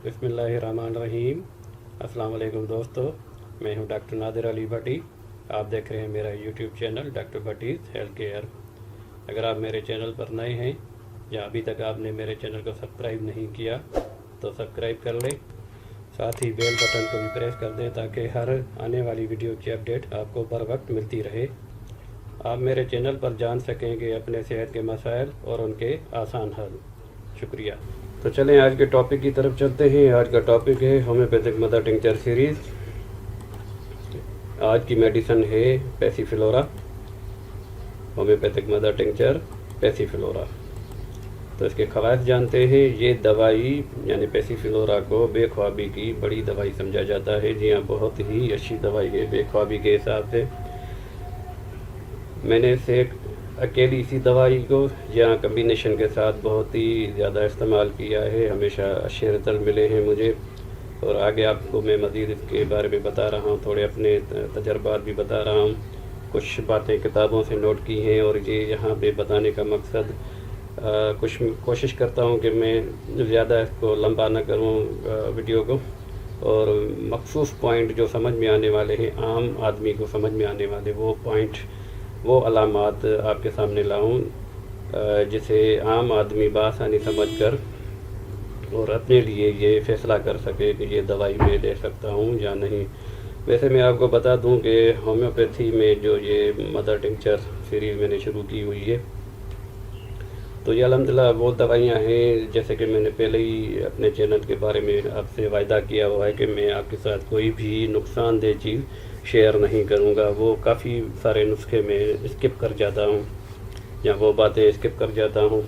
बिस्मिल्लाहिर्रहमानिर्रहीम। अस्सलाम वालेकुम दोस्तों, मैं हूं डॉक्टर नादिर अली भट्टी। आप देख रहे हैं मेरा YouTube channel doctor Bhatti's health care. अगर आप मेरे चैनल पर नए हैं या अभी तक आपने मेरे चैनल को सब्सक्राइब नहीं किया तो सब्सक्राइब कर लें, साथ ही बेल बटन को भी प्रेस कर दें ताकि हर आने वाली वीडियो की अपडेट आपको बर वक्त मिलती रहे। आप मेरे चैनल पर जान सकेंगे अपने सेहत के मसाइल और उनके आसान हल। शुक्रिया। तो चलें आज के टॉपिक की तरफ चलते हैं। आज का टॉपिक है होम्योपैथिक मदर टिंचर सीरीज़। आज की मेडिसिन है पैसिफिलोरा, होम्योपैथिक मदर टिंचर पैसिफिलोरा। तो इसके ख़वास जानते हैं। ये दवाई यानी पैसिफिलोरा को बेख्वाबी की बड़ी दवाई समझा जाता है। जी हाँ, बहुत ही अच्छी दवाई है बेख्वाबी के हिसाब से। मैंने इसे अकेली इसी दवाई को या कम्बिनेशन के साथ बहुत ही ज़्यादा इस्तेमाल किया है, हमेशा अच्छे रिजल्ट मिले हैं मुझे। और आगे आपको मैं मज़ीद इसके बारे में बता रहा हूँ, थोड़े अपने तजर्बात भी बता रहा हूँ। कुछ बातें किताबों से नोट की हैं और ये यहाँ पे बताने का मकसद कुछ कोशिश करता हूँ कि मैं ज़्यादा इसको लंबा ना करूँ वीडियो को, और मखसूस पॉइंट जो समझ में आने वाले हैं, आम आदमी को समझ में आने वाले वो पॉइंट, वो अलामात आपके सामने लाऊं जिसे आम आदमी बआसानी समझ कर और अपने लिए ये फ़ैसला कर सके कि ये दवाई मैं ले सकता हूँ या नहीं। वैसे मैं आपको बता दूं कि होम्योपैथी में जो ये मदर टिंचर सीरीज़ मैंने शुरू की हुई है, तो ये अल्हम्दुलिल्लाह वो दवाइयाँ हैं, जैसे कि मैंने पहले ही अपने चैनल के बारे में आपसे वायदा किया हुआ है कि मैं आपके साथ कोई भी नुकसानदेह चीज़ शेयर नहीं करूँगा। वो काफ़ी सारे नुस्खे में स्किप कर जाता हूँ या वो बातें स्किप कर जाता हूँ।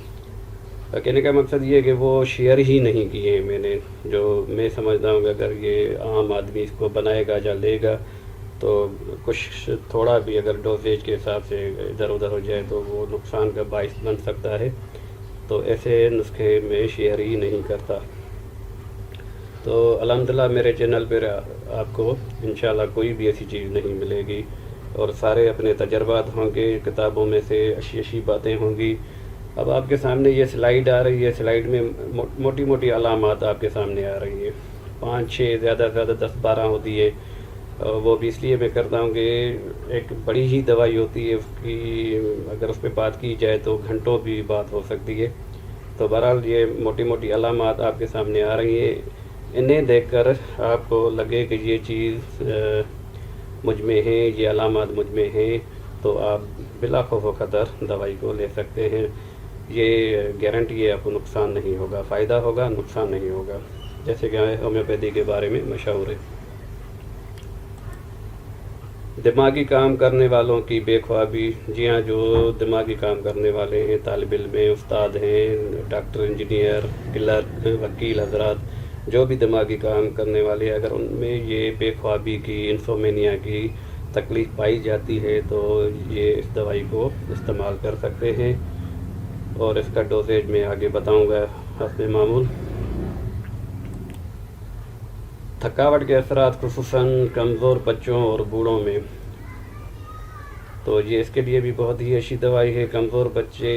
कहने का मकसद ये है कि वो शेयर ही नहीं किए हैं मैंने, जो मैं समझता हूँ कि अगर ये आम आदमी इसको बनाएगा या लेगा तो कुछ थोड़ा भी अगर डोजेज के हिसाब से इधर उधर हो जाए तो वो नुकसान का बाइस बन सकता है। तो ऐसे नुस्खे में शेयर ही नहीं करता। तो अल्हम्दुलिल्लाह मेरे चैनल पर आपको इंशाल्लाह कोई भी ऐसी चीज़ नहीं मिलेगी और सारे अपने तजर्बात होंगे, किताबों में से अच्छी अच्छी बातें होंगी। अब आपके सामने ये स्लाइड आ रही है, स्लाइड में मोटी मोटी अलामात आपके सामने आ रही है, 5-6 ज़्यादा से ज़्यादा 10-12 होती है। वो भी इसलिए मैं करता हूँ कि एक बड़ी ही दवाई होती है, उसकी अगर उस पर बात की जाए तो घंटों भी बात हो सकती है। तो बहरहाल ये मोटी मोटी अलामात आपके सामने आ रही है, इन्हें देखकर आपको लगे कि ये चीज़ मुझ में है, ये अलामात मुझ में हैं, तो आप बिला खौफ व खतर दवाई को ले सकते हैं। ये गारंटी है आपको नुकसान नहीं होगा, फ़ायदा होगा, नुकसान नहीं होगा, जैसे कि होम्योपैथी के बारे में मशहूर है। दिमागी काम करने वालों की बेख्वाबी। जी हाँ, जो दिमागी काम करने वाले हैं, तालिब इल्म हैं, उस्ताद हैं, डॉक्टर, इंजीनियर, क्लर्क, वकील हजरात, जो भी दिमागी काम करने वाले, अगर उनमें ये बेख्वाबी की, इंसोमेनिया की तकलीफ़ पाई जाती है तो ये इस दवाई को इस्तेमाल कर सकते हैं। और इसका डोजेज मैं आगे बताऊंगा हस्बे मामूल। थकावट के असरात खुसूसन कमज़ोर बच्चों और बूढ़ों में, तो ये इसके लिए भी बहुत ही अच्छी दवाई है। कमज़ोर बच्चे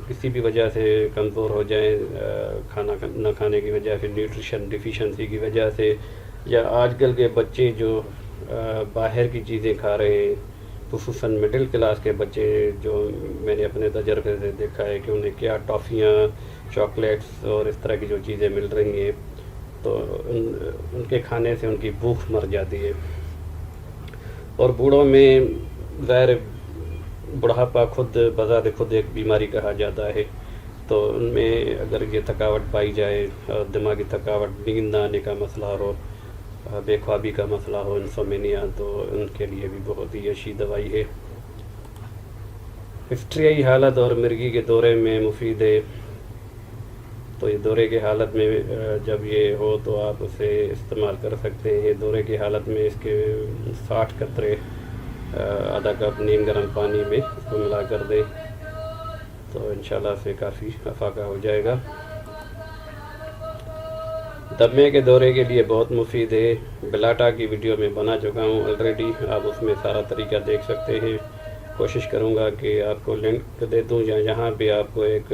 किसी भी वजह से कमज़ोर हो जाएं, खाना न खाने की वजह से, न्यूट्रिशन डिफिशेंसी की वजह से, या आजकल के बच्चे जो बाहर की चीज़ें खा रहे हैं, खुसूसन मिडिल क्लास के बच्चे, जो मैंने अपने तजर्बे से देखा है कि उन्हें क्या टॉफ़ियाँ, चॉकलेट्स और इस तरह की जो चीज़ें मिल रही हैं, तो उनके खाने से उनकी भूख मर जाती है। और बूढ़ों में ज़ाहिर बुढ़ापा खुद बज़ात खुद एक बीमारी कहा जाता है, तो उनमें अगर ये थकावट पाई जाए, दिमागी थकावट, नींद आने का मसला हो, बेख्वाबी का मसला हो, इंसोमेनिया, तो उनके लिए भी बहुत ही अच्छी दवाई है। हिस्ट्रियाई हालत और मिर्गी के दौरे में मुफीद है। तो ये दौरे की हालत में जब ये हो तो आप उसे इस्तेमाल कर सकते हैं। दौरे की हालत में इसके 60 कतरे आधा कप नीम गर्म पानी में इसको मिला कर दें तो इंशाल्लाह से काफ़ी अफाका हो जाएगा। दमे के दौरे के लिए बहुत मुफीद है। बिलाटा की वीडियो में बना चुका हूँ ऑलरेडी, आप उसमें सारा तरीका देख सकते हैं। कोशिश करूँगा कि आपको लिंक दे दूँ या जहाँ पे आपको एक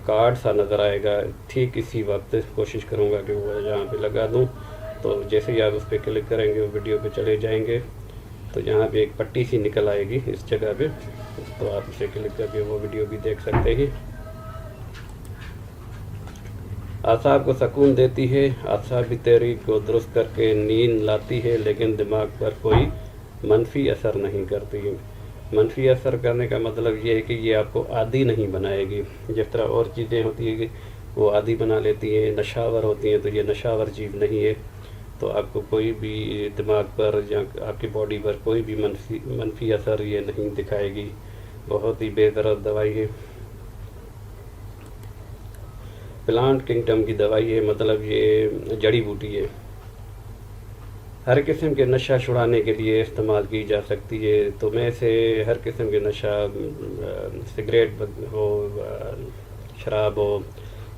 کارڈ سا نظر آئے گا، ٹھیک اسی وقت کوشش کروں گا کہ وہ یہاں پہ لگا دوں. تو جیسے ہی آپ اس پہ کلک کریں گے وہ ویڈیو پہ چلے جائیں گے تو یہاں پہ ایک پٹی سی نکل آئے گی اس جگہ پہ، تو آپ اسے کلک کر کے وہ ویڈیو بھی دیکھ سکتے ہیں. اعصاب کو سکون دیتی ہے، اعصابی تحریک کو درست کر کے نیند لاتی ہے، لیکن دماغ پر کوئی منفی اثر نہیں کرتی. منفی اثر کرنے کا مطلب یہ ہے کہ یہ آپ کو عادی نہیں بنائے گی. جس طرح اور چیزیں ہوتی ہیں کہ وہ عادی بنا لیتی ہیں، نشاور ہوتی ہیں، تو یہ نشاور چیز نہیں ہے. تو آپ کو کوئی بھی دماغ پر یا آپ کی باڈی پر کوئی بھی منفی اثر یہ نہیں دکھائے گی. بہت ہی بے ضرر دوائی ہے. پلانٹ کنگڈم کی دوائی ہے، مطلب یہ جڑی بوٹی ہے. ہر قسم کے نشہ چھڑانے کے لیے استعمال کی جا سکتی ہے. تو میں سے ہر قسم کے نشہ، سگریٹ ہو، شراب ہو،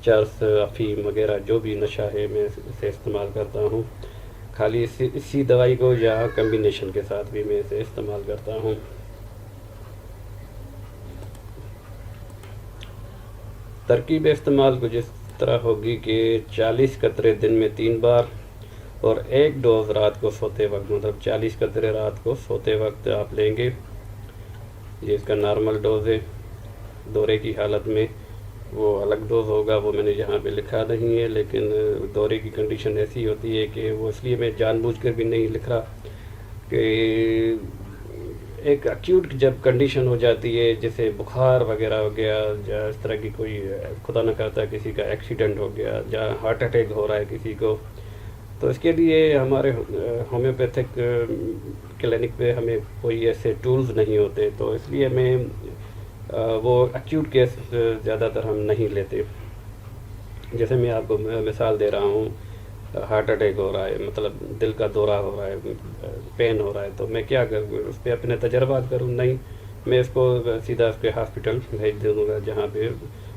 چرس، افیم وغیرہ جو بھی نشہ ہے میں اسے استعمال کرتا ہوں. خالی اسی دوائی کو یا کمبینیشن کے ساتھ بھی میں اسے استعمال کرتا ہوں. ترکیب استعمال کو جس طرح ہوگی کہ 40 قطرے دن میں 3 بار اور 1 ڈوز رات کو سوتے وقت، مطلب 40 قطرے رات کو سوتے وقت آپ لیں گے. یہ اس کا نارمل ڈوز ہے. دورے کی حالت میں وہ الگ ڈوز ہوگا، وہ میں نے یہاں پہ لکھا نہیں ہے، لیکن دورے کی کنڈیشن ایسی ہوتی ہے کہ وہ اس لیے میں جان بوجھ کر بھی نہیں لکھ رہا کہ ایک ایکیوٹ جب کنڈیشن ہو جاتی ہے، جیسے بخار وغیرہ ہو گیا یا اس طرح کی کوئی خدا نہ کرتا کسی کا ایکسیڈنٹ ہو گیا یا ہارٹ اٹیک ہو رہا ہے کسی کو، تو اس کے لیے ہمارے ہومیوپیتھک کلینک پہ ہمیں کوئی ایسے ٹولز نہیں ہوتے، تو اس لیے میں وہ ایکیوٹ کیس زیادہ تر ہم نہیں لیتے. جیسے میں آپ کو مثال دے رہا ہوں، ہارٹ اٹیک ہو رہا ہے، مطلب دل کا دورہ ہو رہا ہے، پین ہو رہا ہے، تو میں کیا کروں؟ اس پہ اپنے تجربات کروں؟ نہیں، میں اس کو سیدھا اس کے ہاسپٹل بھیج دوں گا جہاں پہ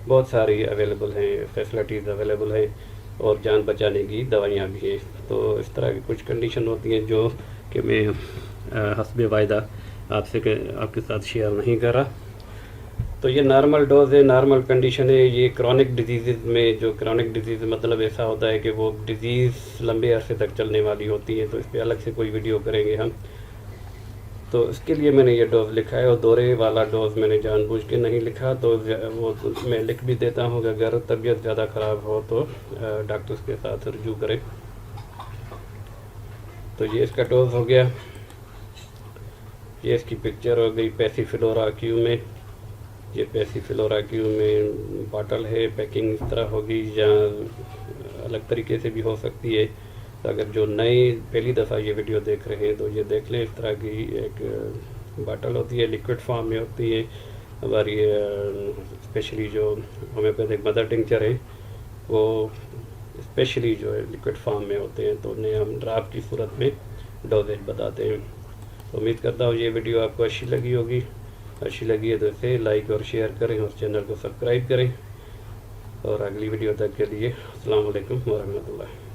بہت ساری اویلیبل ہیں، فیسلٹیز اویلیبل ہیں اور جان بچانے کی دوائیاں بھی ہیں. تو اس طرح کی کچھ کنڈیشن ہوتی ہیں جو کہ میں حسب وعدہ آپ کے ساتھ شیئر نہیں کر رہا. تو یہ نارمل ڈوز ہے، نارمل کنڈیشن ہے. یہ کرونک ڈیزیز میں، جو کرونک ڈیزیز مطلب ایسا ہوتا ہے کہ وہ ڈیزیز لمبے عرصے تک چلنے والی ہوتی ہے، تو اس پہ الگ سے کوئی ویڈیو کریں گے ہم. تو اس کے لیے میں نے یہ ڈوز لکھا ہے، اور دورے والا ڈوز میں نے جان بوجھ کے نہیں لکھا. تو وہ میں لکھ بھی دیتا ہوں کہ اگر طبیعت زیادہ خراب ہو تو ڈاکٹرز کے ساتھ رجوع کریں. تو یہ اس کا ڈوز ہو گیا. یہ اس کی پکچر ہو گئی پیسی فلورا کیو میں. یہ پیسی فلورا کیو میں باٹل ہے. پیکنگ اس طرح ہوگی یا الگ طریقے سے بھی ہو سکتی ہے. اگر جو نئے پہلی دفعہ یہ ویڈیو دیکھ رہے ہیں تو یہ دیکھ لیں. اس طرح کی ایک باٹل ہوتی ہے، لیکوڈ فارم میں ہوتی ہے. ہماری اسپیشلی جو ہومیوپیتھک مدر ٹنکچر ہے وہ اسپیشلی جو ہے لیکوڈ فارم میں ہوتے ہیں، تو انہیں ہم ڈراپ کی صورت میں ڈوزیج بتاتے ہیں. امید کرتا ہوں یہ ویڈیو آپ کو اچھی لگی ہوگی. اچھی لگی ہے تو اسے لائک اور شیئر کریں اور چینل کو سبسکرائب کریں. اور اگلی ویڈیو تک کے لیے السلام علیکم ورحمۃ اللہ.